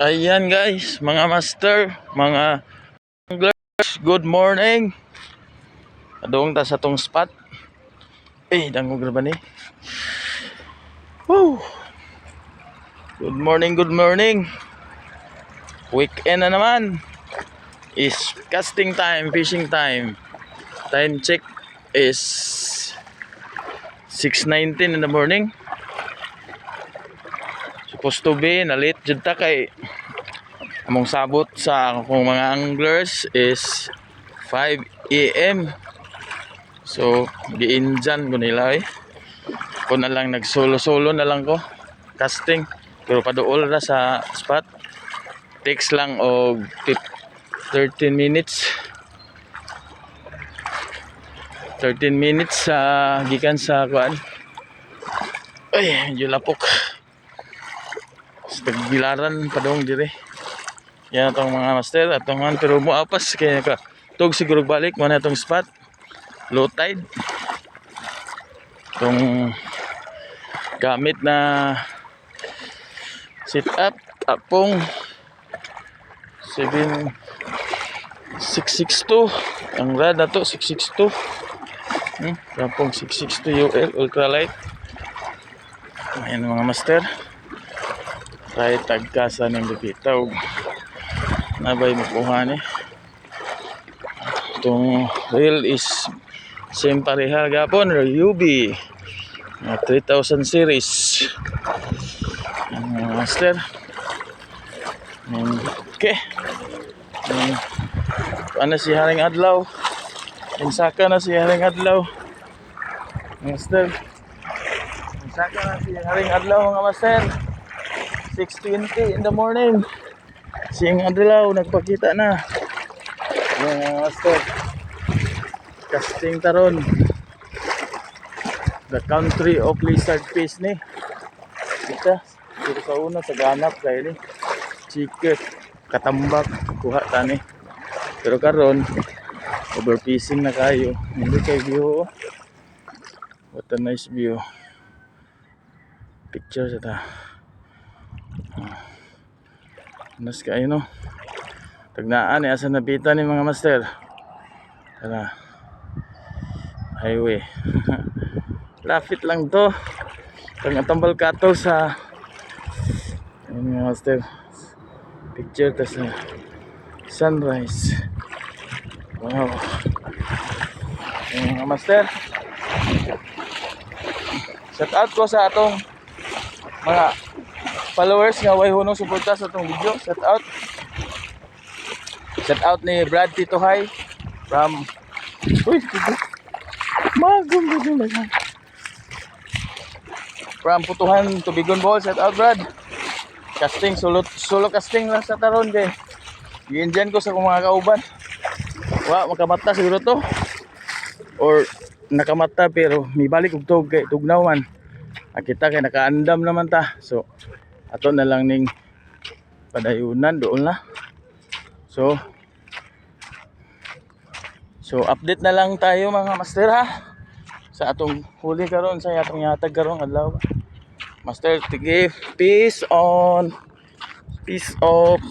Ayan guys, mga master, mga anglers, good morning. Adong ta sa tong spot. Dangog ra ba ni? Woo! Good morning, good morning. Weekend na naman. Is casting time, fishing time. Time check is 6:19 in the morning. Supposed to be na late jud ta kay among sabot sa akong mga anglers is 5 AM. So, giinjan ko nila Ko na lang nagsolo-solo na lang ko casting. Pero paduol ra sa spot. Takes lang og 13 minutes. 13 minutes sa gikan sa kuan. Medyo lapok. Tagbilaran padong dire. Yan atong mga master atong man pero moapas kay ka tug siguro balik mo na itong spot. Low tide. Itong gamit na sit up apong 662 ang rad na to 662 apong 662 UL ultralight. Ayan mga master, try tagkasan ng bitaw nabay makuha ni itong reel is same pareha gapon UB 3000 series. Mga master, okay, ano si Haring Adlaw, insaka na si Haring Adlaw master, insaka na si Haring Adlaw mga master. 6:20 in the morning si Haring Adlaw nagpakita na. Mga master, casting taron the country of lizard fish ni kita dito sa una sa ganap kay ni chicken katambak kuha tani pero karon overfishing na kayo hindi kay view. What a nice view picture sa ta nas kayo no tagnaan asa nabitan ni mga master tara highway. Lapit lang to pang tambal kato sa mga master picture ta sa sunrise. Wow, mga master, shout out ko sa atong mga followers nga way hunong suporta sa atong video. Shout out ni Brad Tito Hay from from Putuhan Tubigon Bohol. Shout out Brad. Casting solo casting lang sa taron kay giinjan ko sa akong mga kauban. Makamata siguro to or nakamata pero may balik og tug kay tugnaw man. Kita kay nakaandam naman ta. So ato na lang ning padayunan doon na. So update na lang tayo mga master ha sa atong huli karon sa atong yatag karong adlaw. Master, tige, peace on, peace off.